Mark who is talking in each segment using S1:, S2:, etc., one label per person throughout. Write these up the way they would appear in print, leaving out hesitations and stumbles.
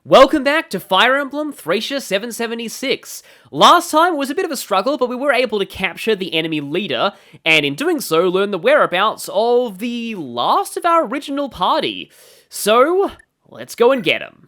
S1: Welcome back to Fire Emblem Thracia 776. Last time was a bit of a struggle, but we were able to capture the enemy leader, and in doing so, learn the whereabouts of the last of our original party. So, let's go and get him.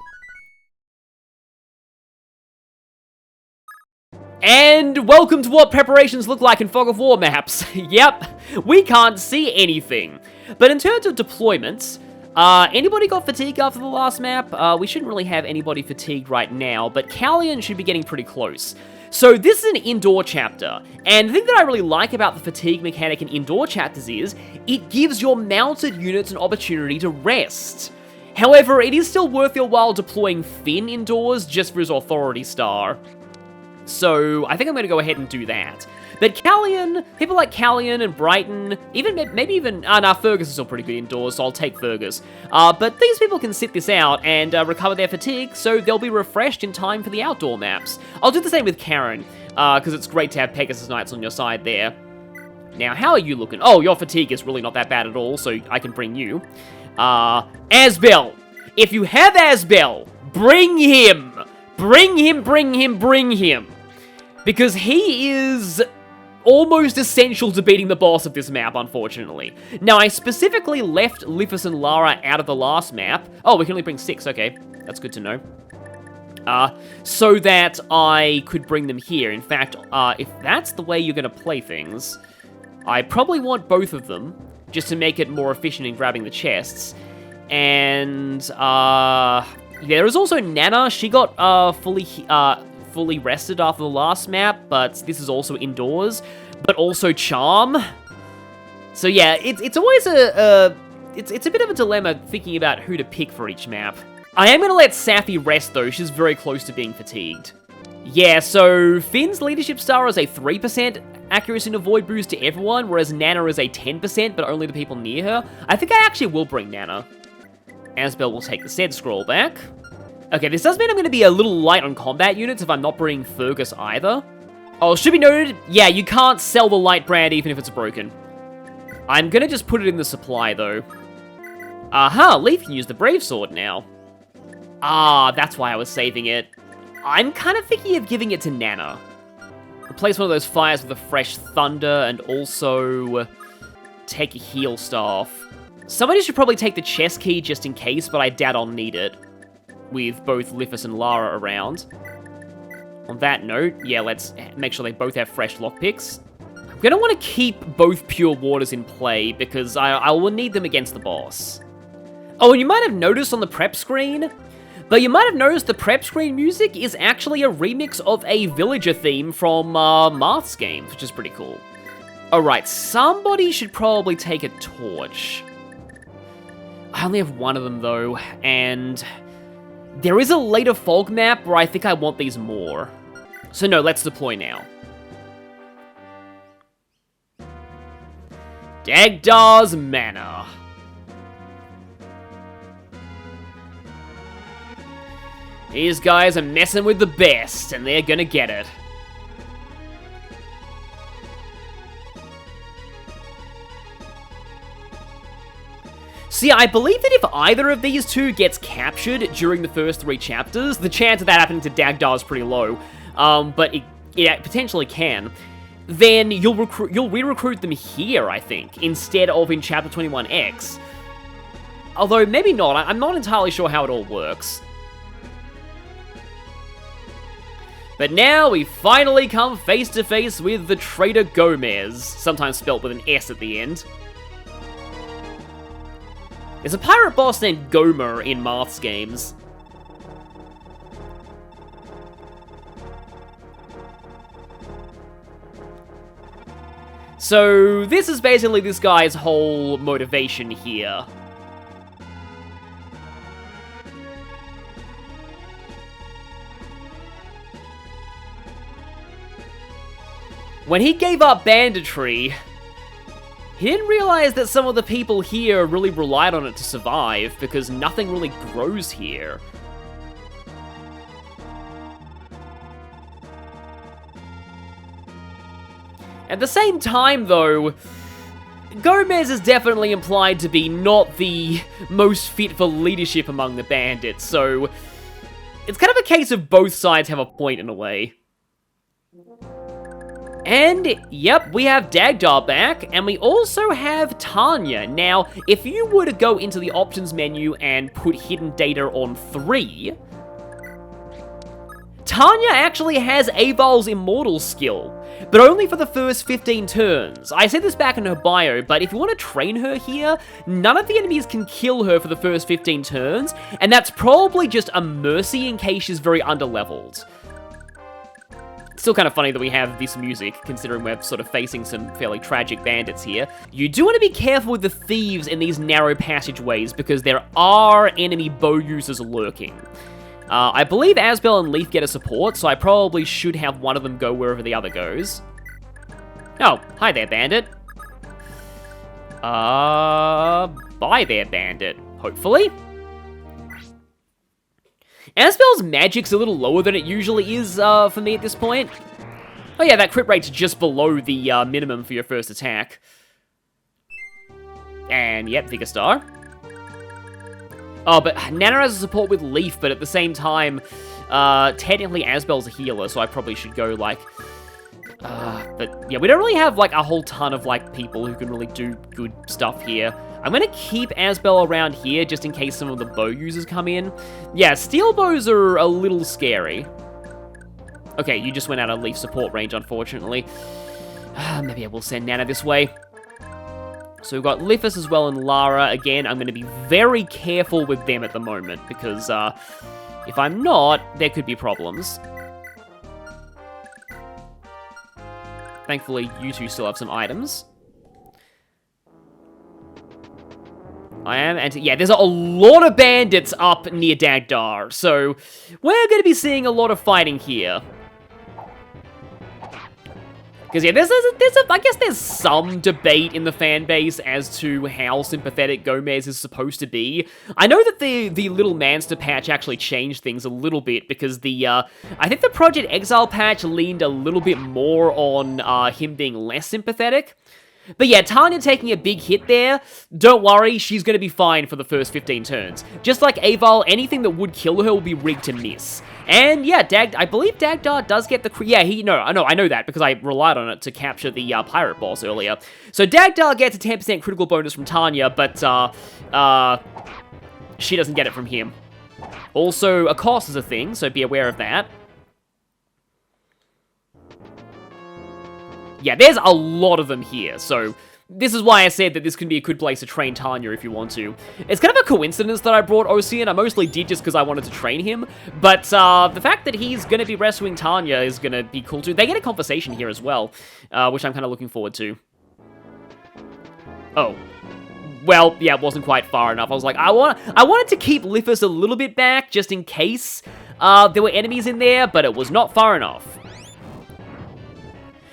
S1: And welcome to what preparations look like in Fog of War maps. Yep, we can't see anything. But in terms of deployments, anybody got fatigue after the last map? We shouldn't really have anybody fatigued right now, but Callian should be getting pretty close. So this is an indoor chapter, and the thing that I really like about the fatigue mechanic in indoor chapters is, it gives your mounted units an opportunity to rest. However, it is still worth your while deploying Finn indoors just for his authority star. So I think I'm going to go ahead and do that. But Callian, people like Callian and Brighton, maybe even, Fergus is still pretty good indoors, so I'll take Fergus. But these people can sit this out and recover their fatigue, so they'll be refreshed in time for the outdoor maps. I'll do the same with Karen, because it's great to have Pegasus Knights on your side there. Now, how are you looking? Oh, your fatigue is really not that bad at all, so I can bring you. Asbel! If you have Asbel, bring him! Bring him! Because he is almost essential to beating the boss of this map, unfortunately. Now, I specifically left Lifus and Lara out of the last map. Oh, we can only bring 6, okay. That's good to know. So that I could bring them here. In fact, if that's the way you're going to play things, I probably want both of them, just to make it more efficient in grabbing the chests. And, there is also Nana. She got, fully rested after the last map, but this is also indoors, but also Charm. So yeah, it's always it's a bit of a dilemma thinking about who to pick for each map. I am going to let Safi rest though, she's very close to being fatigued. Yeah, so Finn's leadership star is a 3% accuracy and avoid boost to everyone, whereas Nana is a 10%, but only the people near her. I think I actually will bring Nana. Asbel will take the said scroll back. Okay, this does mean I'm going to be a little light on combat units if I'm not bringing Fergus either. Oh, should be noted, yeah, you can't sell the light brand even if it's broken. I'm going to just put it in the supply, though. Aha, Leaf can use the Brave Sword now. Ah, that's why I was saving it. I'm kind of thinking of giving it to Nana. Replace one of those fires with a fresh thunder and also take a heal staff. Somebody should probably take the chest key just in case, but I doubt I'll need it, with both Lifus and Lara around. On that note, yeah, let's make sure they both have fresh lockpicks. I'm going to want to keep both Pure Waters in play, because I will need them against the boss. Oh, and you might have noticed on the prep screen, but you might have noticed the prep screen music is actually a remix of a villager theme from Marth's game, which is pretty cool. Alright, somebody should probably take a torch. I only have one of them, though, and there is a later fog map where I think I want these more. So no, let's deploy now. Dagdar's Manor. These guys are messing with the best, and they're gonna get it. See, I believe that if either of these two gets captured during the first 3 chapters, the chance of that happening to Dagdar is pretty low, but it potentially can, then you'll re-recruit them here, I think, instead of in Chapter 21X. Although, maybe not. I'm not entirely sure how it all works. But now we finally come face to face with the traitor Gomez, sometimes spelt with an S at the end. There's a pirate boss named Gomer in Marth's games. So, this is basically this guy's whole motivation here. When he gave up banditry, he didn't realize that some of the people here really relied on it to survive, because nothing really grows here. At the same time, though, Gomez is definitely implied to be not the most fit for leadership among the bandits, so it's kind of a case of both sides have a point in a way. And, yep, we have Dagdar back, and we also have Tanya. Now, if you were to go into the options menu and put hidden data on 3, Tanya actually has Aval's Immortal skill, but only for the first 15 turns. I said this back in her bio, but if you want to train her here, none of the enemies can kill her for the first 15 turns, and that's probably just a mercy in case she's very underleveled. Still kind of funny that we have this music, considering we're sort of facing some fairly tragic bandits here. You do want to be careful with the thieves in these narrow passageways, because there are enemy bow users lurking. I believe Asbel and Leaf get a support, so I probably should have one of them go wherever the other goes. Oh, hi there, bandit. Bye there, bandit, hopefully. Asbel's magic's a little lower than it usually is for me at this point. Oh yeah, that crit rate's just below the minimum for your first attack. And yep, Vigor Star. Oh, but Nana has a support with Leaf, but at the same time, technically Asbel's a healer, so I probably should go, like... but yeah, we don't really have, like, a whole ton of, like, people who can really do good stuff here. I'm gonna keep Asbel around here, just in case some of the bow users come in. Yeah, steel bows are a little scary. Okay, you just went out of Leaf support range, unfortunately. Maybe I will send Nana this way. So we've got Lithus as well and Lara. Again, I'm going to be very careful with them at the moment, because if I'm not, there could be problems. Thankfully, you two still have some items. I am, and yeah, there's a lot of bandits up near Dagdar, so we're going to be seeing a lot of fighting here. Because, yeah, I guess there's some debate in the fan base as to how sympathetic Gomez is supposed to be. I know that the Little Manster patch actually changed things a little bit, because I think the Project Exile patch leaned a little bit more on him being less sympathetic. But yeah, Tanya taking a big hit there, don't worry, she's going to be fine for the first 15 turns. Just like Aval, anything that would kill her will be rigged to miss. And yeah, I believe Dagdar does get the... Yeah, I know that, because I relied on it to capture the pirate boss earlier. So Dagdar gets a 10% critical bonus from Tanya, but she doesn't get it from him. Also, a cost is a thing, so be aware of that. Yeah, there's a lot of them here, so this is why I said that this can be a good place to train Tanya if you want to. It's kind of a coincidence that I brought Ocean. I mostly did just because I wanted to train him, but the fact that he's going to be rescuing Tanya is going to be cool too. They get a conversation here as well, which I'm kind of looking forward to. Oh. Well, yeah, it wasn't quite far enough. I was like, I wanted to keep Lithus a little bit back, just in case there were enemies in there, but it was not far enough.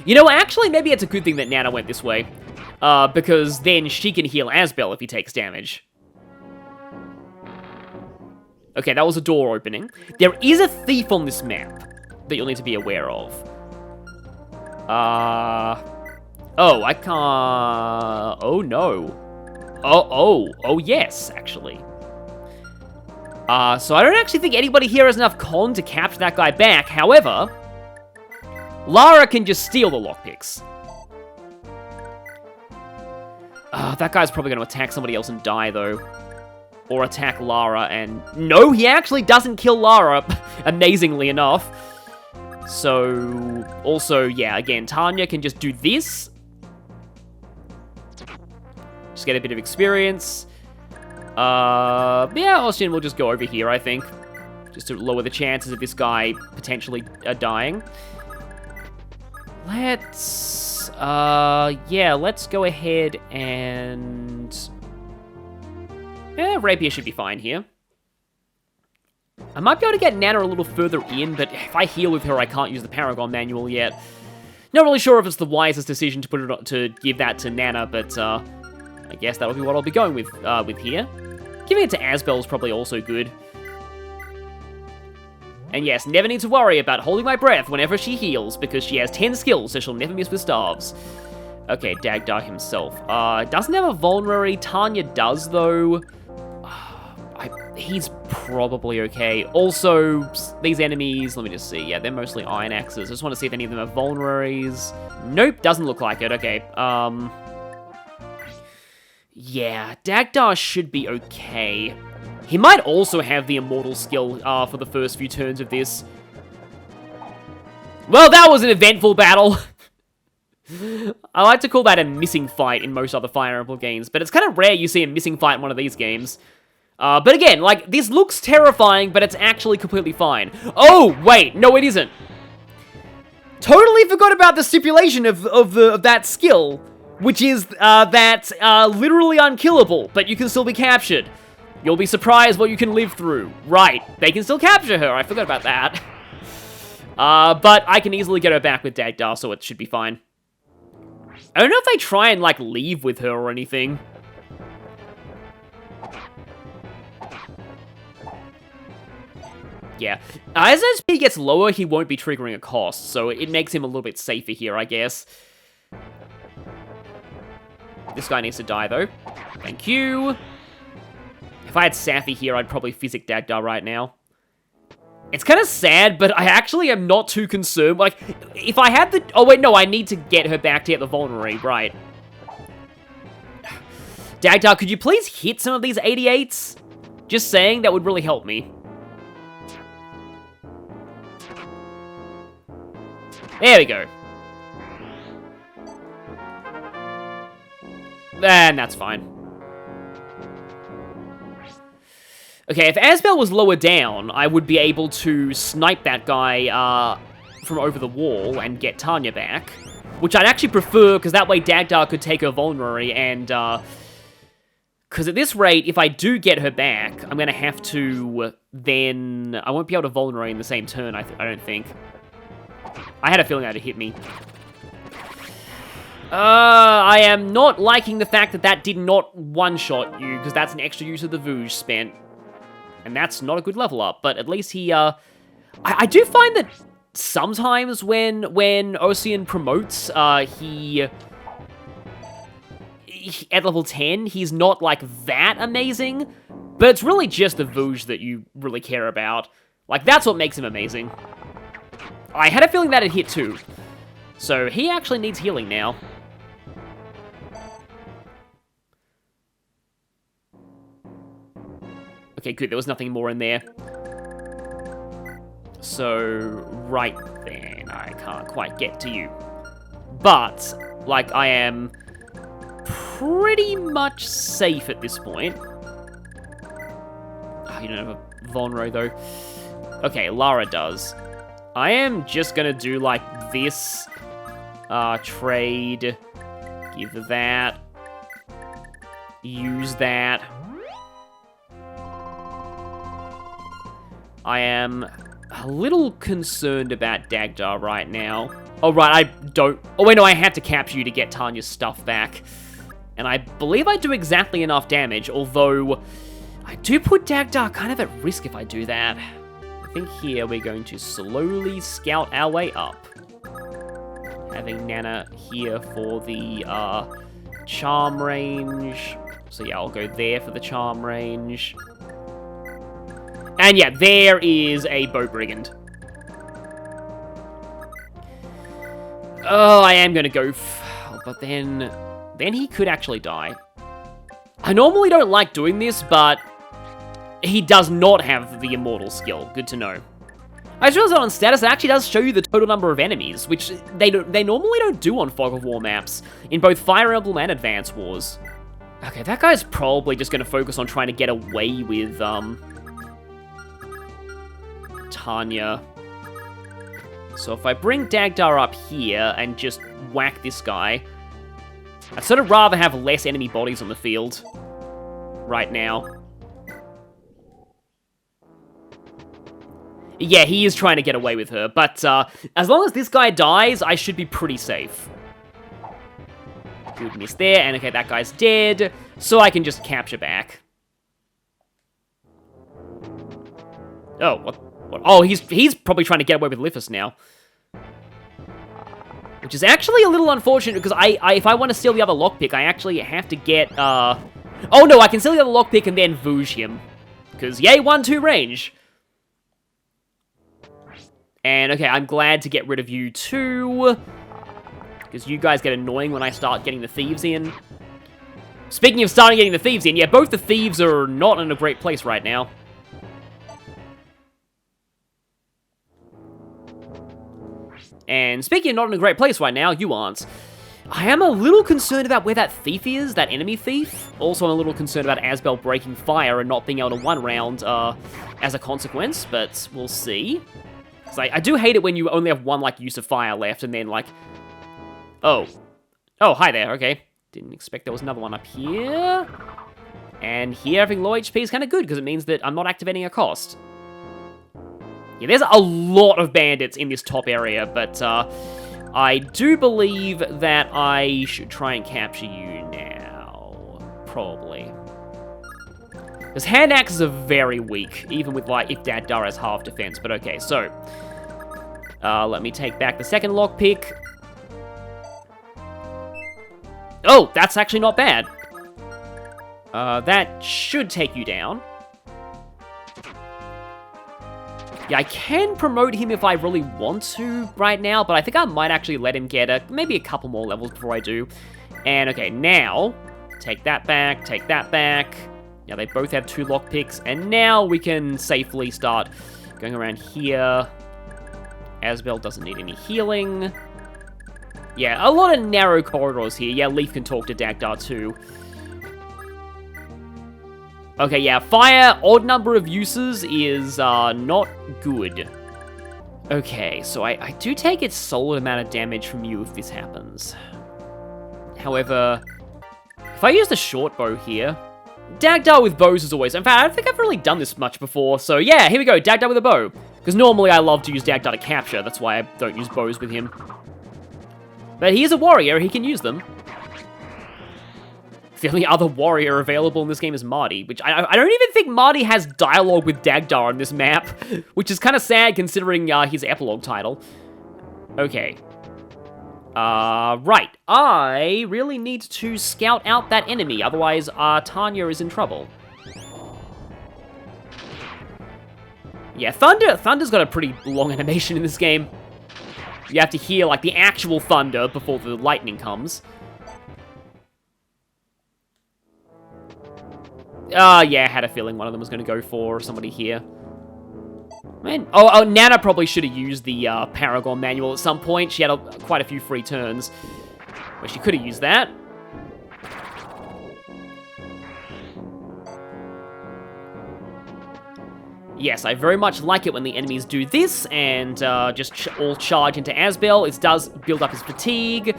S1: You know, actually, maybe it's a good thing that Nana went this way, because then she can heal Asbel if he takes damage. Okay, that was a door opening. There is a thief on this map that you'll need to be aware of. Oh, I can't... Oh, no. Oh, yes, actually. So I don't actually think anybody here has enough con to capture that guy back. However... Lara can just steal the lockpicks. That guy's probably going to attack somebody else and die, though. Or attack Lara and... No, he actually doesn't kill Lara, amazingly enough. So, also, yeah, again, Tanya can just do this. Just get a bit of experience. Yeah, Austin will just go over here, I think. Just to lower the chances of this guy potentially dying. Let's go ahead and... Yeah, Rapier should be fine here. I might be able to get Nana a little further in, but if I heal with her, I can't use the Paragon manual yet. Not really sure if it's the wisest decision to put it to give that to Nana, but I guess that'll be what I'll be going with here. Giving it to Asbel is probably also good. And yes, never need to worry about holding my breath whenever she heals, because she has 10 skills, so she'll never miss with staves. Okay, Dagdar himself. Doesn't have a vulnerary. Tanya does, though. He's probably okay. Also, these enemies, let me just see. Yeah, they're mostly iron axes. I just want to see if any of them are vulneraries. Nope, doesn't look like it. Okay, yeah, Dagdar should be okay. He might also have the immortal skill for the first few turns of this. Well, that was an eventful battle. I like to call that a missing fight in most other Fire Emblem games, but it's kind of rare you see a missing fight in one of these games. But again, like, this looks terrifying, but it's actually completely fine. Oh, wait, no it isn't. Totally forgot about the stipulation of that skill, which is that literally unkillable, but you can still be captured. You'll be surprised what you can live through. Right, they can still capture her, I forgot about that. But I can easily get her back with Dagdar, so it should be fine. I don't know if they try and, like, leave with her or anything. Yeah. As SP gets lower, he won't be triggering a cost, so it makes him a little bit safer here, I guess. This guy needs to die, though. Thank you. If I had Safi here, I'd probably physic Dagdar right now. It's kind of sad, but I actually am not too concerned. Like, if I had the... Oh, wait, no, I need to get her back to get the vulnerary, right. Dagdar, could you please hit some of these 88s? Just saying, that would really help me. There we go. And that's fine. Okay, if Asbel was lower down, I would be able to snipe that guy from over the wall and get Tanya back. Which I'd actually prefer, because that way Dagdar could take her vulnerary, and because at this rate, if I do get her back, I'm going to have to then... I won't be able to vulnerary in the same turn, I don't think. I had a feeling that'd hit me. I am not liking the fact that that did not one-shot you, because that's an extra use of the Vouge spent. And that's not a good level up, but at least he, I do find that sometimes when Ocean promotes, he at level 10, he's not, like, that amazing, but it's really just the Vouge that you really care about. Like, that's what makes him amazing. I had a feeling that it hit too. So he actually needs healing now. Okay, good. There was nothing more in there. So, right then. I can't quite get to you. But, like, I am pretty much safe at this point. Oh, you don't have a vulnerary, though. Okay, Lara does. I am just gonna do, like, this. Trade. Give that. Use that. I am a little concerned about Dagdar right now. Oh, right, I don't... Oh, wait, no, I had to capture you to get Tanya's stuff back. And I believe I do exactly enough damage, although I do put Dagdar kind of at risk if I do that. I think here we're going to slowly scout our way up. Having Nana here for the charm range. So yeah, I'll go there for the charm range. And yeah, there is a boat brigand. Oh, I am gonna go, but then he could actually die. I normally don't like doing this, but he does not have the immortal skill. Good to know. I just realized that on status, it actually does show you the total number of enemies, which they normally don't do on Fog of War maps, in both Fire Emblem and Advance Wars. Okay, that guy's probably just gonna focus on trying to get away with, Tanya. So if I bring Dagdar up here and just whack this guy, I'd sort of rather have less enemy bodies on the field right now. Yeah, he is trying to get away with her, but as long as this guy dies, I should be pretty safe. Good miss there, and okay, that guy's dead, so I can just capture back. Oh, what? Oh, he's probably trying to get away with Lithus now. Which is actually a little unfortunate, because if I want to steal the other lockpick, I actually have to get, Oh no, I can steal the other lockpick and then Vouge him. because yay, 1-2 range. And, okay, I'm glad to get rid of you too, because you guys get annoying when I start getting the thieves in. Speaking of starting getting the thieves in, yeah, both the thieves are not in a great place right now. And speaking of not in a great place right now, you aren't. I am a little concerned about where that thief is, that enemy thief. Also, I'm a little concerned about Asbel breaking fire and not being able to one round as a consequence, but we'll see. Because I do hate it when you only have one, like, use of fire left, and then, like... Oh. Oh, hi there, okay. Didn't expect there was another one up here. And here having low HP is kind of good, because it means that I'm not activating a cost. Yeah, there's a lot of bandits in this top area, but I do believe that I should try and capture you now. Probably. Because hand axes are very weak, even with, like, if Dagdar has half defense. But okay, so let me take back the second lockpick. Oh, that's actually not bad. That should take you down. Yeah, I can promote him if I really want to right now, but I think I might actually let him get maybe a couple more levels before I do. And okay, now, take that back, take that back. Yeah, they both have 2 lockpicks, and now we can safely start going around here. Asbel doesn't need any healing. Yeah, a lot of narrow corridors here. Yeah, Leaf can talk to Dagdar too. Okay, yeah, fire, odd number of uses is not good. Okay, so I do take a solid amount of damage from you if this happens. However, if I use the short bow here, Dagdar with bows is always... In fact, I don't think I've really done this much before, so yeah, here we go, Dagdar with a bow. Because normally I love to use Dagdar to capture, that's why I don't use bows with him. But he is a warrior, he can use them. The only other warrior available in this game is Marty, which I don't even think Marty has dialogue with Dagdar on this map, which is kind of sad considering his epilogue title. Okay. Right. I really need to scout out that enemy, otherwise Tanya is in trouble. Yeah, Thunder's got a pretty long animation in this game. You have to hear, like, the actual thunder before the lightning comes. Yeah, I had a feeling one of them was going to go for somebody here. Man, oh, Nana probably should have used the Paragon manual at some point. She had quite a few free turns where she could have used that. Yes, I very much like it when the enemies do this and just all charge into Asbel. It does build up his fatigue,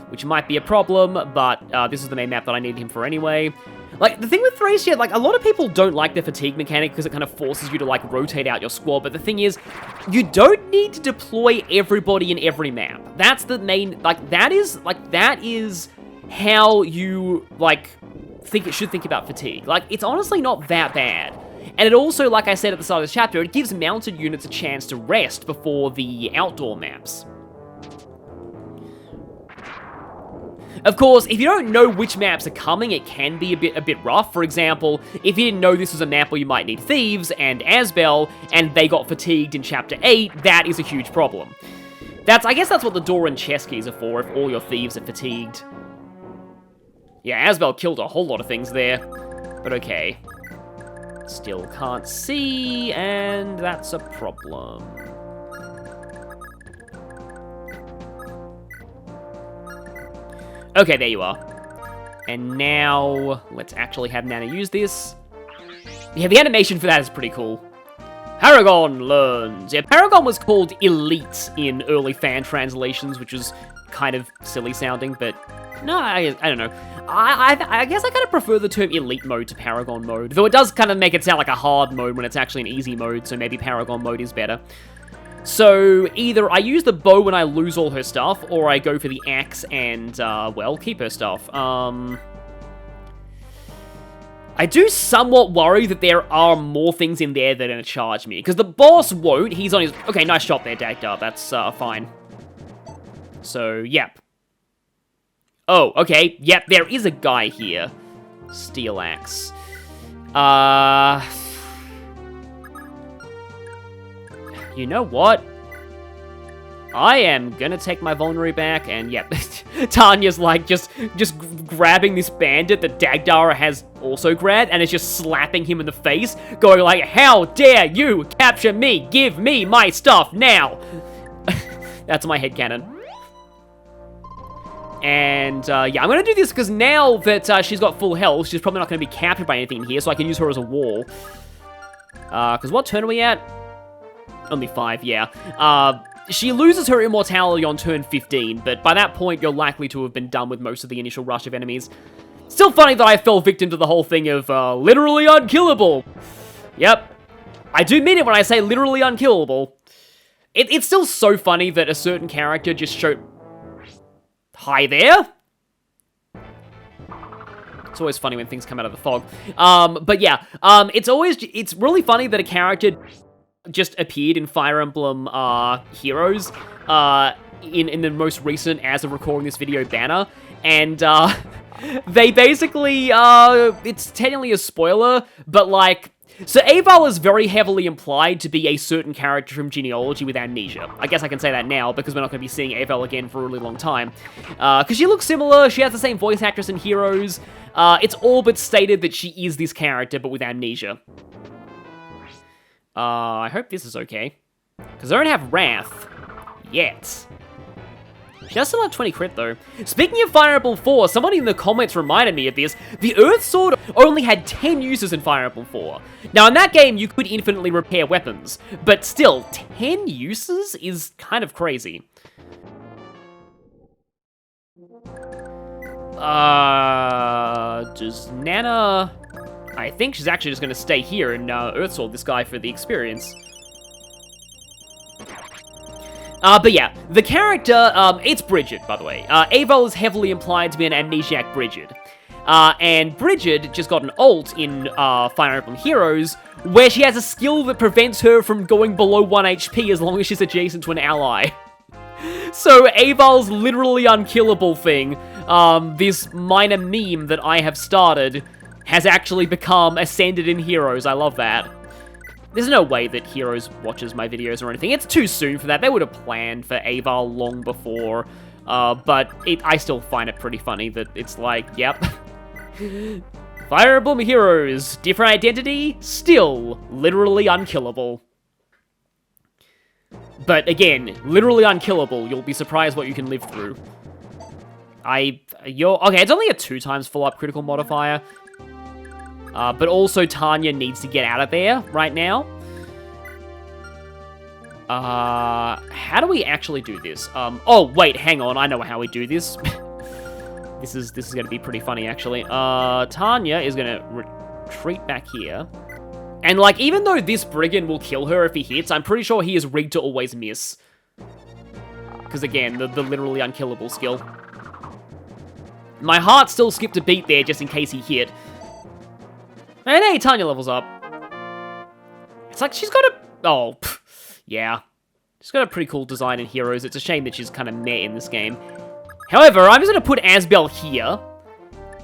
S1: which might be a problem, but this is the main map that I need him for anyway. Like, the thing with Thracia, like, a lot of people don't like the fatigue mechanic because it kind of forces you to, like, rotate out your squad, but the thing is, you don't need to deploy everybody in every map. That's the main, that is how you, like, should think about fatigue. Like, it's honestly not that bad. And it also, like I said at the start of this chapter, it gives mounted units a chance to rest before the outdoor maps. Of course, if you don't know which maps are coming, it can be a bit rough. For example, if you didn't know this was a map where you might need thieves and Asbel, and they got fatigued in Chapter 8, that is a huge problem. I guess that's what the door and chess keys are for, if all your thieves are fatigued. Yeah, Asbel killed a whole lot of things there, but okay. Still can't see, and that's a problem. Okay, there you are. And now, let's actually have Nana use this. Yeah, the animation for that is pretty cool. Paragon learns. Yeah, Paragon was called Elite in early fan translations, which was kind of silly sounding, but no, I don't know. I guess I kind of prefer the term Elite mode to Paragon mode, though it does kind of make it sound like a hard mode when it's actually an easy mode, so maybe Paragon mode is better. So, either I use the bow when I lose all her stuff, or I go for the axe and, well, keep her stuff. I do somewhat worry that there are more things in there that are going to charge me, because the boss won't. He's on his... Okay, nice shot there, Dagdar. That's, fine. So, yep. Oh, okay. Yep, there is a guy here. Steel axe. You know what? I am gonna take my vulnerary back, and yep, Tanya's like just grabbing this bandit that Dagdar has also grabbed, and is just slapping him in the face, going like, "How dare you capture me? Give me my stuff now!" That's my headcanon. And yeah, I'm gonna do this because now that she's got full health, she's probably not gonna be captured by anything here, so I can use her as a wall. Because what turn are we at? Only 5, yeah. She loses her immortality on turn 15, but by that point, you're likely to have been done with most of the initial rush of enemies. Still funny that I fell victim to the whole thing of, literally unkillable. Yep. I do mean it when I say literally unkillable. It's still so funny that a certain character just showed... Hi there? It's always funny when things come out of the fog. But yeah, it's really funny that a character just appeared in Fire Emblem Heroes in the most recent, as of recording this video, banner, and they basically it's technically a spoiler, but like, so Aval is very heavily implied to be a certain character from Genealogy with amnesia. I guess I can say that now because we're not going to be seeing Aval again for a really long time, because she looks similar. She has the same voice actress in Heroes. It's all but stated that she is this character but with amnesia. I hope this is okay. Because I don't have Wrath yet. She does still have 20 crit, though. Speaking of Fire Emblem 4, someone in the comments reminded me of this. The Earth Sword only had 10 uses in Fire Emblem 4. Now, in that game, you could infinitely repair weapons. But still, 10 uses is kind of crazy. Does Nana... I think she's actually just going to stay here and Earthsword this guy for the experience. But yeah, the character, it's Bridget, by the way. Aval is heavily implied to be an amnesiac Bridget. And Bridget just got an ult in Fire Emblem Heroes, where she has a skill that prevents her from going below 1 HP as long as she's adjacent to an ally. So Aval's literally unkillable thing, this minor meme that I have started, has actually become ascended in Heroes. I love that. There's no way that Heroes watches my videos or anything. It's too soon for that. They would have planned for Aval long before. But I still find it pretty funny that it's like, yep. Fire Emblem Heroes, different identity, still literally unkillable. But again, literally unkillable. You'll be surprised what you can live through. Okay, it's only a 2 times full-up critical modifier. But also Tanya needs to get out of there right now. How do we actually do this? Oh, wait, hang on. I know how we do this. This is going to be pretty funny, actually. Tanya is going to retreat back here. And, like, even though this brigand will kill her if he hits, I'm pretty sure he is rigged to always miss. Because, again, the literally unkillable skill. My heart still skipped a beat there just in case he hit. And hey, Tanya levels up. It's like she's got a... Oh, yeah. She's got a pretty cool design in Heroes. It's a shame that she's kind of meh in this game. However, I'm just going to put Asbel here.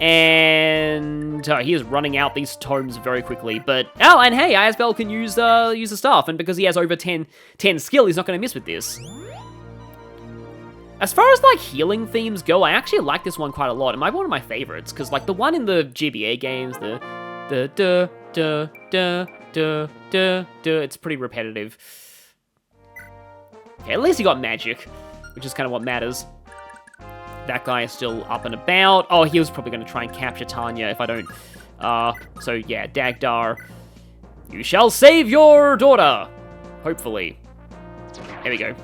S1: And he is running out these tomes very quickly. But, oh, and hey, Asbel can use the staff. And because he has over 10 skill, he's not going to miss with this. As far as, like, healing themes go, I actually like this one quite a lot. It might be one of my favorites. Because, like, the one in the GBA games, it's pretty repetitive. Okay, at least he got magic, which is kind of what matters. That guy is still up and about. Oh, he was probably going to try and capture Tanya if I don't... so yeah, Dagdar. You shall save your daughter! Hopefully. There we go.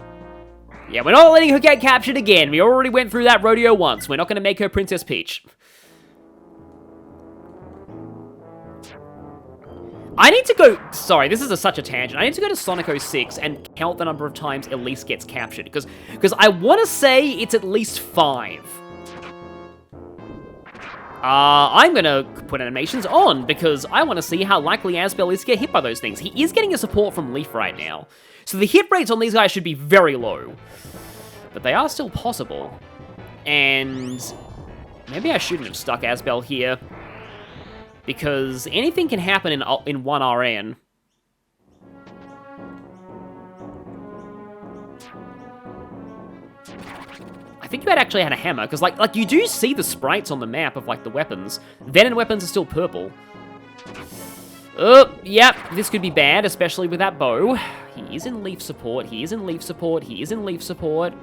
S1: Yeah, we're not letting her get captured again. We already went through that rodeo once. We're not going to make her Princess Peach. I need to go... Sorry, this is such a tangent. I need to go to Sonic 06 and count the number of times Elise gets captured. Because I want to say it's at least 5. I'm going to put animations on because I want to see how likely Asbel is to get hit by those things. He is getting a support from Leaf right now. So the hit rates on these guys should be very low. But they are still possible. And maybe I shouldn't have stuck Asbel here. Because anything can happen in 1 RN. I think you had actually had a hammer, because, like, you do see the sprites on the map of, like, the weapons. Venom weapons are still purple. Oh, yep, this could be bad, especially with that bow. He is in leaf support, he is in leaf support, he is in leaf support.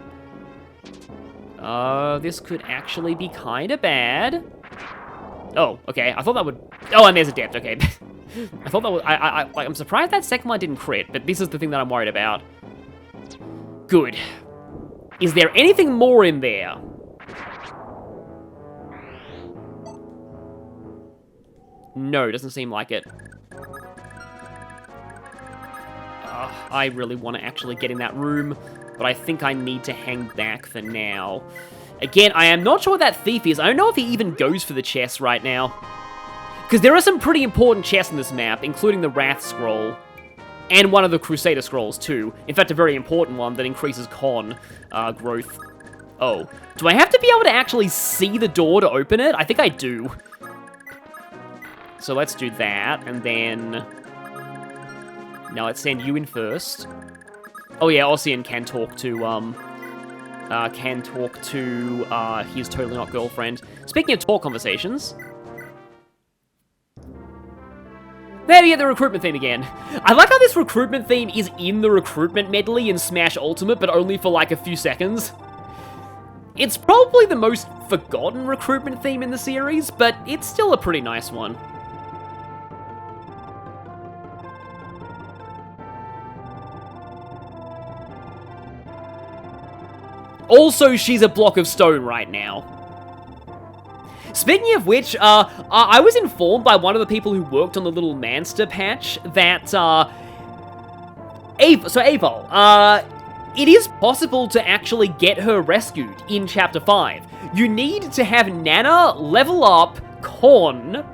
S1: This could actually be kind of bad. Oh, okay, I thought that would... Oh, and there's a depth, okay. I thought that was... like, I'm surprised that second one didn't crit, but this is the thing that I'm worried about. Good. Is there anything more in there? No, doesn't seem like it. I really want to actually get in that room, but I think I need to hang back for now. Again, I am not sure what that thief is. I don't know if he even goes for the chest right now. Because there are some pretty important chests in this map, including the Wrath Scroll. And one of the Crusader Scrolls, too. In fact, a very important one that increases con growth. Oh. Do I have to be able to actually see the door to open it? I think I do. So let's do that, and then... Now let's send you in first. Oh yeah, Ossian can talk to, his totally not girlfriend. Speaking of talk conversations... There we get the recruitment theme again. I like how this recruitment theme is in the recruitment medley in Smash Ultimate, but only for like a few seconds. It's probably the most forgotten recruitment theme in the series, but it's still a pretty nice one. Also, she's a block of stone right now. Speaking of which, I was informed by one of the people who worked on the little Manster patch that, Aval, it is possible to actually get her rescued in Chapter 5. You need to have Nana level up Con,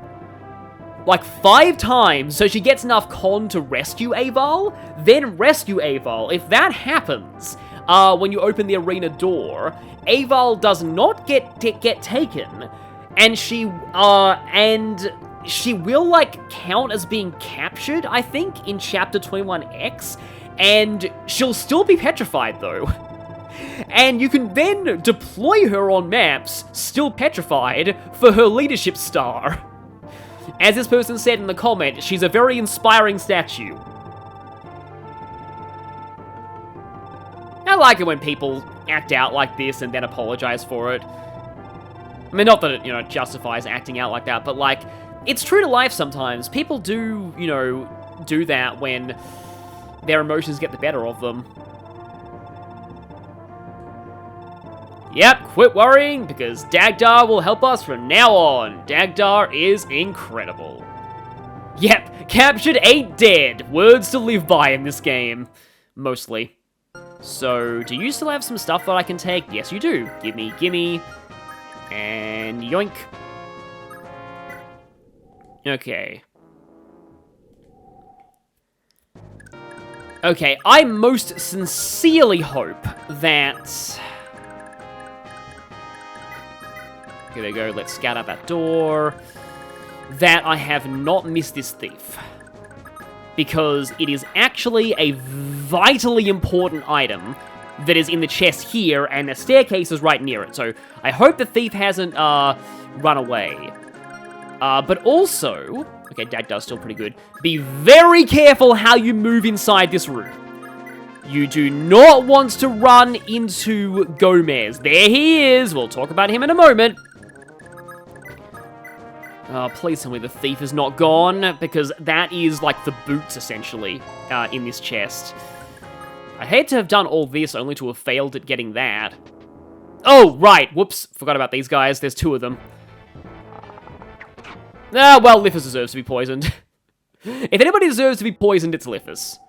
S1: like 5 times, so she gets enough Con to rescue Aval, then rescue Aval. If that happens... when you open the arena door, Aval does not get taken, and she will, like, count as being captured, I think, in Chapter 21X, and she'll still be petrified, though. And you can then deploy her on maps, still petrified, for her leadership star. As this person said in the comment, she's a very inspiring statue. I like it when people act out like this and then apologize for it. I mean, not that it, justifies acting out like that, but, like, it's true to life sometimes. People do, do that when their emotions get the better of them. Yep, quit worrying, because Dagdar will help us from now on. Dagdar is incredible. Yep, captured ain't dead. Words to live by in this game. Mostly. So, do you still have some stuff that I can take? Yes, you do. Gimme, and yoink. Okay. Okay, I most sincerely hope that... Here we go, let's scout out that door. That I have not missed this thief. Because it is actually a vitally important item that is in the chest here, and the staircase is right near it. So I hope the thief hasn't run away. But also, okay, Dagdar's still pretty good. Be very careful how you move inside this room. You do not want to run into Gomez. There he is. We'll talk about him in a moment. Please tell me the thief is not gone, because that is, like, the boots, essentially, in this chest. I hate to have done all this, only to have failed at getting that. Oh, right! Whoops, forgot about these guys. There's 2 of them. Ah, well, Lithus deserves to be poisoned. If anybody deserves to be poisoned, it's Lithus.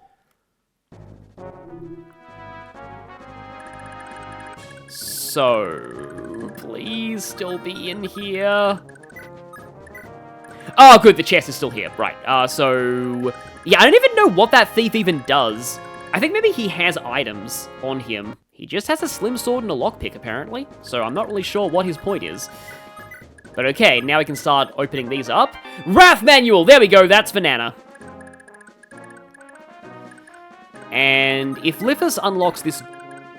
S1: So, please still be in here. Oh, good, the chest is still here. Right, so... Yeah, I don't even know what that thief even does. I think maybe he has items on him. He just has a slim sword and a lockpick, apparently. So I'm not really sure what his point is. But okay, now we can start opening these up. Wrath Manual! There we go, that's for Nana. And if Lithus unlocks this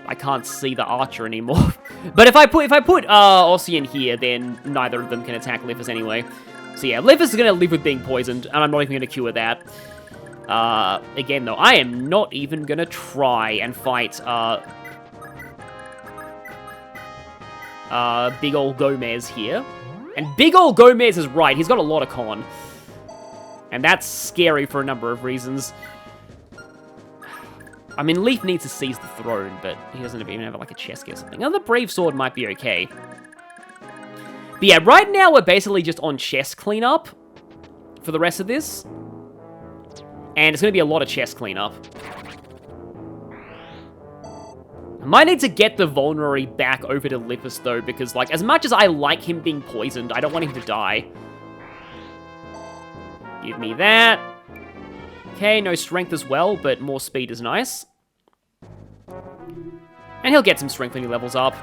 S1: I can't see the archer anymore. But if I put Ossian here, then neither of them can attack Liffus anyway. So yeah, Liffus is gonna live with being poisoned, and I'm not even gonna cure that. Again though, I am not even gonna try and fight big ol' Gomez here. And big ol' Gomez is right, he's got a lot of con. And that's scary for a number of reasons. I mean, Leaf needs to seize the throne, but he doesn't even have, like, a chest or something. And the Brave Sword might be okay. But yeah, right now we're basically just on chest cleanup for the rest of this. And it's going to be a lot of chest cleanup. I might need to get the Vulnerary back over to Liffus, though, because, like, as much as I like him being poisoned, I don't want him to die. Give me that. Okay, no strength as well, but more speed is nice. And he'll get some strength when he levels up.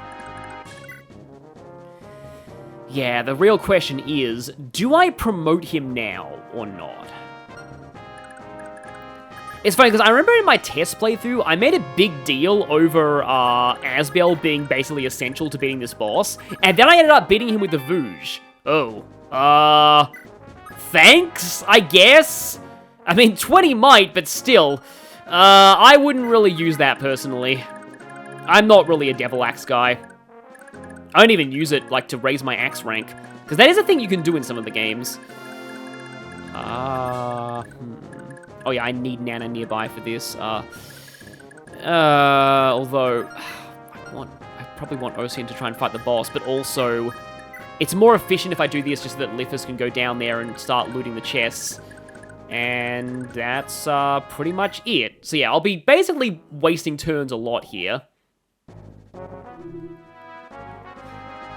S1: Yeah, the real question is, do I promote him now or not? It's funny, because I remember in my test playthrough, I made a big deal over Asbel being basically essential to beating this boss, and then I ended up beating him with the Vouge. Oh, thanks, I guess? I mean, 20 might, but still, I wouldn't really use that personally. I'm not really a Devil Axe guy. I don't even use it, like, to raise my axe rank, because that is a thing you can do in some of the games. Oh yeah, I need Nana nearby for this. Although, I probably want Ocean to try and fight the boss, but also, it's more efficient if I do this just so that Liffus can go down there and start looting the chests. And that's pretty much it. So yeah, I'll be basically wasting turns a lot here.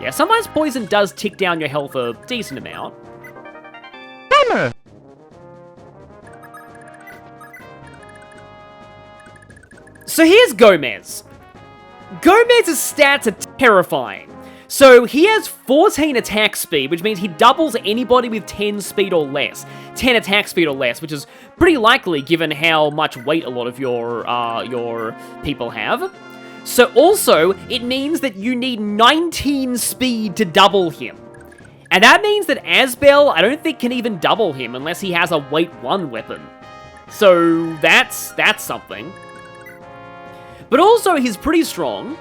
S1: Yeah, sometimes poison does tick down your health a decent amount. Bummer! So here's Gomez. Gomez's stats are terrifying. So he has 14 attack speed, which means he doubles anybody with 10 speed or less. 10 attack speed or less, which is pretty likely given how much weight a lot of your people have. So also, it means that you need 19 speed to double him. And that means that Asbel, I don't think can even double him unless he has a weight 1 weapon. So that's something. But also, he's pretty strong.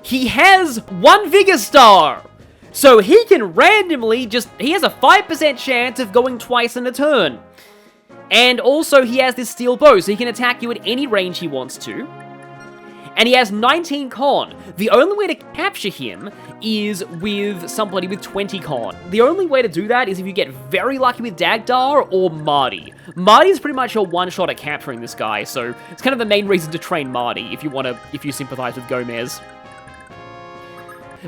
S1: He has 1 Vigor Star! So he can randomly he has a 5% chance of going twice in a turn. And also he has this steel bow, so he can attack you at any range he wants to. And he has 19 con. The only way to capture him is with somebody with 20 con. The only way to do that is if you get very lucky with Dagdar or Marty. Marty is pretty much your one-shot at capturing this guy, so it's kind of the main reason to train Marty if you sympathize with Gomez.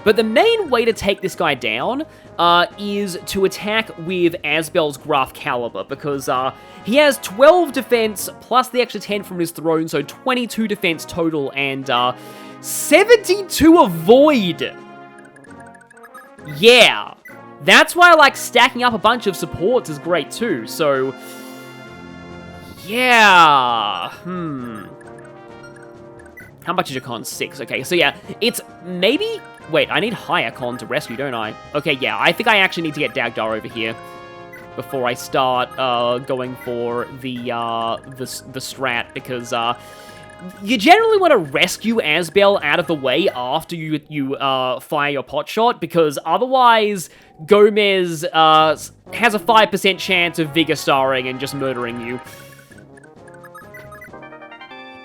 S1: But the main way to take this guy down is to attack with Asbel's Gruff Caliber, because he has 12 defense plus the extra 10 from his throne, so 22 defense total, and 72 avoid. Yeah, that's why I like stacking up a bunch of supports is great too, so yeah, How much is your con? 6. Okay, so yeah, it's maybe... Wait, I need higher con to rescue, don't I? Okay, yeah, I think I actually need to get Dagdar over here before I start going for the strat, because you generally want to rescue Asbel out of the way after you fire your pot shot, because otherwise Gomez has a 5% chance of Vigor Starring and just murdering you.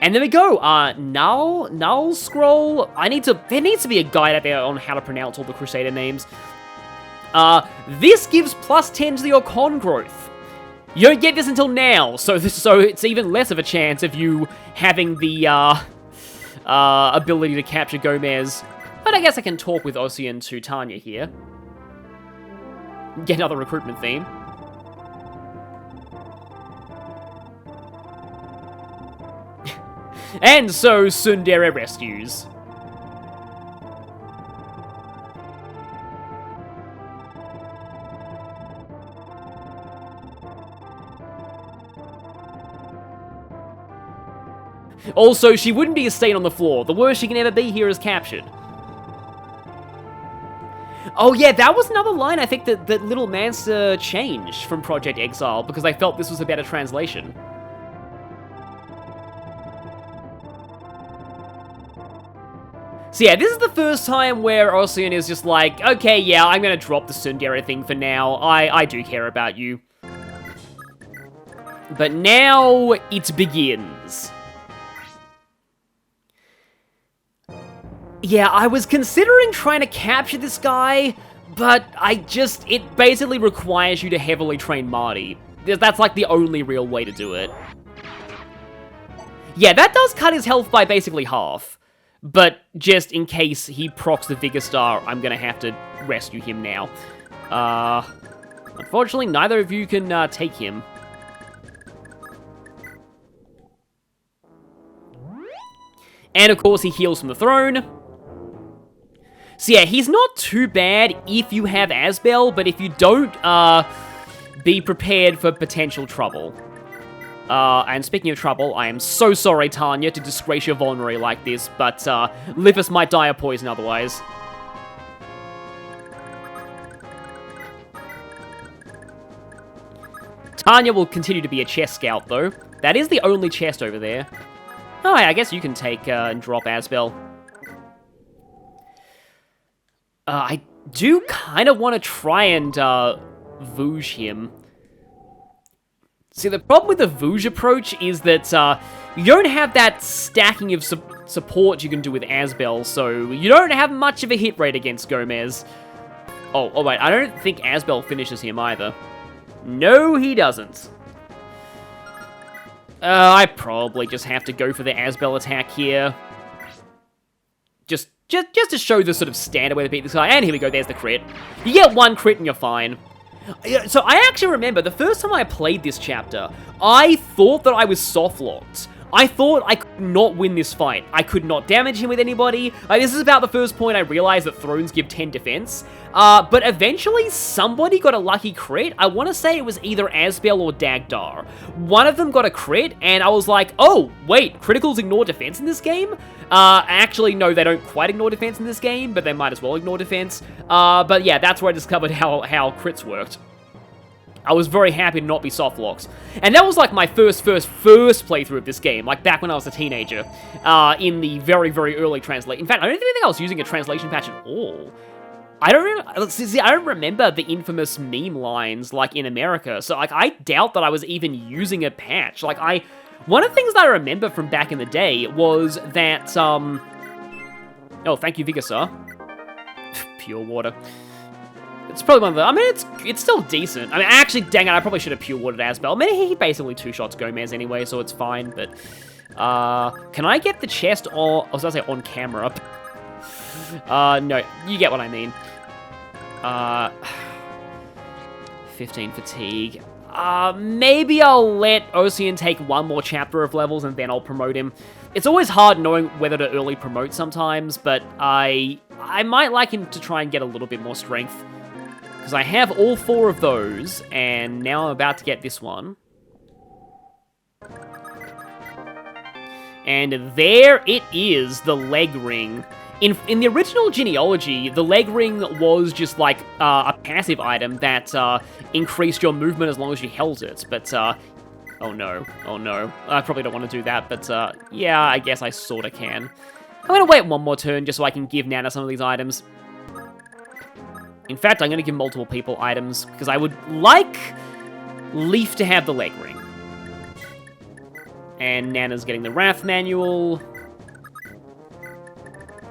S1: And there we go, Null Scroll. There needs to be a guide out there on how to pronounce all the Crusader names. This gives plus 10 to your con growth. You don't get this until now, so it's even less of a chance of you having the, ability to capture Gomez. But I guess I can talk with Ossian to Tanya here. Get another recruitment theme. And so, Tsundere rescues. Also, she wouldn't be a stain on the floor. The worst she can ever be here is captured. Oh yeah, that was another line I think that Little Mansa changed from Project Exile, because I felt this was a better translation. So yeah, this is the first time where Ocean is just like, okay, yeah, I'm gonna drop the tsundere thing for now. I do care about you. But now it begins. Yeah, I was considering trying to capture this guy, but it basically requires you to heavily train Marty. That's like the only real way to do it. Yeah, that does cut his health by basically half. But just in case he procs the Vigor Star, I'm gonna have to rescue him now. Unfortunately, neither of you can take him. And of course, he heals from the throne. So yeah, he's not too bad if you have Asbel, but if you don't, be prepared for potential trouble. And speaking of trouble, I am so sorry, Tanya, to disgrace your vulnerary like this, but Lippus might die of poison otherwise. Tanya will continue to be a chest scout, though. That is the only chest over there. Oh, I guess you can take and drop Asbel. I do kind of want to try and Vouge him. See, the problem with the Vouge approach is that you don't have that stacking of support you can do with Asbel, so you don't have much of a hit rate against Gomez. Oh wait, I don't think Asbel finishes him either. No, he doesn't. I probably just have to go for the Asbel attack here. Just to show the sort of standard way to beat this guy. And here we go, there's the crit. You get one crit and you're fine. So I actually remember the first time I played this chapter, I thought that I was soft-locked. I thought I could not win this fight. I could not damage him with anybody. This is about the first point I realized that thrones give 10 defense. But eventually, somebody got a lucky crit. I want to say it was either Asbel or Dagdar. One of them got a crit, and I was like, oh, wait, criticals ignore defense in this game? Actually, no, they don't quite ignore defense in this game, but they might as well ignore defense. But yeah, that's where I discovered how crits worked. I was very happy to not be soft locks. And that was like my first playthrough of this game, like back when I was a teenager, in the very, very early translation. In fact, I don't even think I was using a translation patch at all. I don't remember the infamous meme lines, like, in America, so, like, I doubt that I was even using a patch. Like, one of the things that I remember from back in the day was that, oh, thank you, Vigasar. Pure water. It's probably one of the... I mean, it's still decent. I mean, actually, dang it, I probably should have pure watered Asbel. I mean, he basically two-shots Gomez anyway, so it's fine, but... can I get the chest on... I was going to say on camera. No, you get what I mean. 15 fatigue. Maybe I'll let Ocean take one more chapter of levels and then I'll promote him. It's always hard knowing whether to early promote sometimes, but I might like him to try and get a little bit more strength. Because I have all 4 of those, and now I'm about to get this one. And there it is, the leg ring. In the original genealogy, the leg ring was just like a passive item that increased your movement as long as you held it. But, oh no, I probably don't want to do that, but yeah, I guess I sort of can. I'm going to wait one more turn just so I can give Nana some of these items. In fact, I'm going to give multiple people items, because I would like Leaf to have the leg ring. And Nana's getting the Wrath Manual.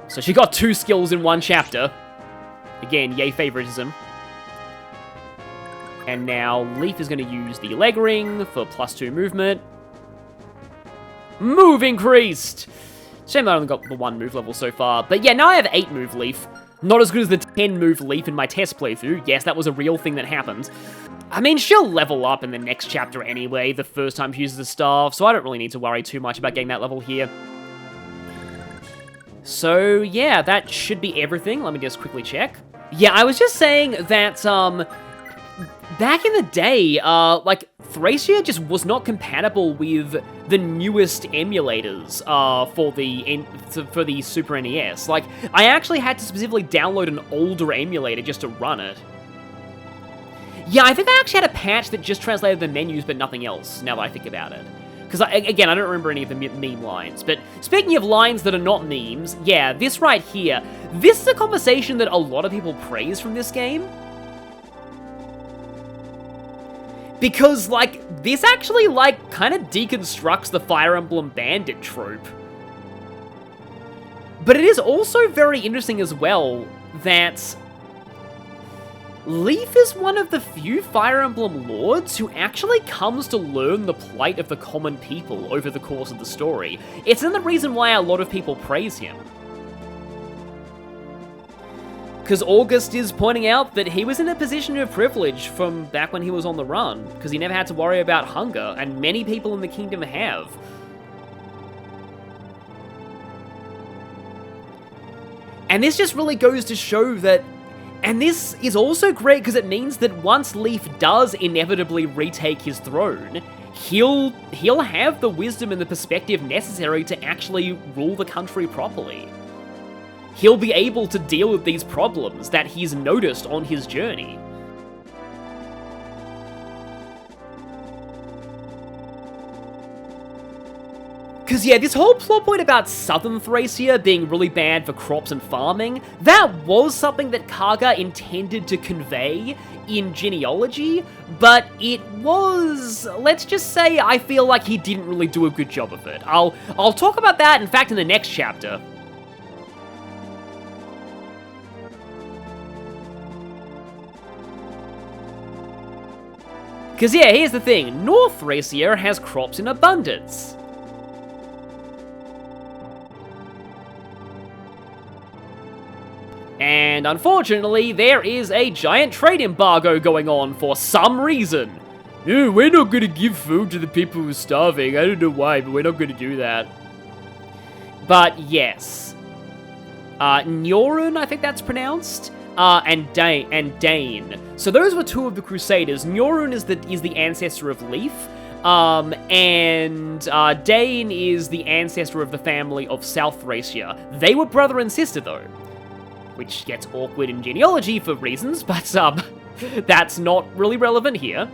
S1: So she got 2 skills in 1 chapter. Again, yay favoritism. And now Leaf is going to use the leg ring for +2 movement. Move increased! Shame that I only got the 1 move level so far. But yeah, now I have 8 move Leaf. Not as good as the 10 move Leaf in my test playthrough. Yes, that was a real thing that happened. I mean, she'll level up in the next chapter anyway, the first time she uses the staff, so I don't really need to worry too much about getting that level here. So, yeah, that should be everything. Let me just quickly check. Yeah, I was just saying that, back in the day, like, Thracia just was not compatible with the newest emulators for the Super NES. Like, I actually had to specifically download an older emulator just to run it. Yeah, I think I actually had a patch that just translated the menus, but nothing else, now that I think about it. Because, again, I don't remember any of the meme lines. But speaking of lines that are not memes, yeah, this right here, this is a conversation that a lot of people praise from this game. Because, like, this actually, like, kind of deconstructs the Fire Emblem bandit trope. But it is also very interesting as well that Leaf is one of the few Fire Emblem lords who actually comes to learn the plight of the common people over the course of the story. It's another reason why a lot of people praise him. Because August is pointing out that he was in a position of privilege from back when he was on the run, because he never had to worry about hunger, and many people in the kingdom have. And this just really goes to show that, and this is also great because it means that once Leaf does inevitably retake his throne, he'll have the wisdom and the perspective necessary to actually rule the country properly. He'll be able to deal with these problems that he's noticed on his journey. Because, yeah, this whole plot point about southern Thracia being really bad for crops and farming, that was something that Kaga intended to convey in Genealogy, but it was, let's just say, I feel like he didn't really do a good job of it. I'll talk about that, in fact, in the next chapter. Because, yeah, here's the thing. North Thracia has crops in abundance. And unfortunately, there is a giant trade embargo going on for some reason. No, we're not going to give food to the people who are starving. I don't know why, but we're not going to do that. But yes. Nyorun, I think that's pronounced. And Dane. So those were two of the Crusaders. Nyorun is the ancestor of Leaf. And Dane is the ancestor of the family of South Thracia. They were brother and sister, though. Which gets awkward in genealogy for reasons, but that's not really relevant here.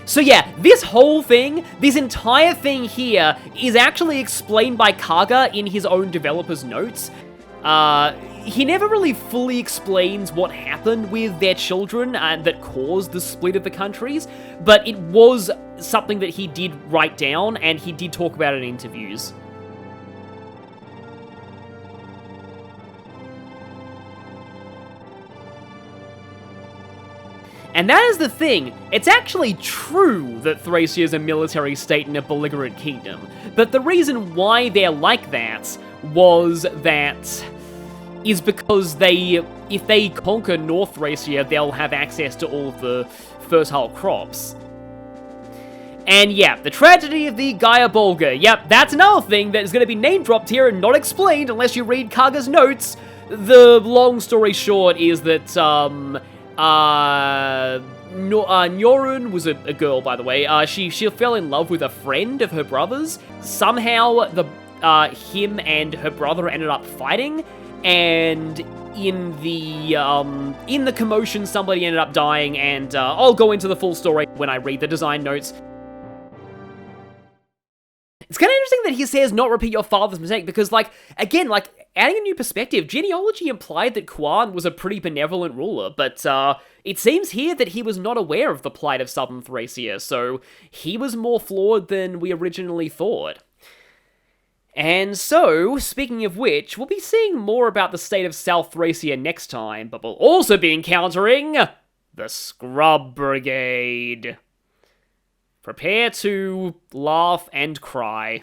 S1: So yeah, this whole thing, this entire thing here, is actually explained by Kaga in his own developer's notes. He never really fully explains what happened with their children that caused the split of the countries, but it was something that he did write down, and he did talk about it in interviews. And that is the thing, it's actually true that Thracia is a military state and a belligerent kingdom, but the reason why they're like that is because if they conquer North Thracia, they'll have access to all of the fertile crops. And yeah, the tragedy of the Gaia Bolga, yep, that's another thing that is going to be name-dropped here and not explained unless you read Kaga's notes. The long story short is that, Nyorun was a girl, by the way. She fell in love with a friend of her brother's. Somehow, him and her brother ended up fighting, and in the commotion, somebody ended up dying, and I'll go into the full story when I read the design notes. It's kind of interesting that he says not repeat your father's mistake, because, again, adding a new perspective, genealogy implied that Quan was a pretty benevolent ruler, but it seems here that he was not aware of the plight of southern Thracia, so he was more flawed than we originally thought. And so, speaking of which, we'll be seeing more about the state of South Thracia next time, but we'll also be encountering the Scrub Brigade. Prepare to laugh and cry.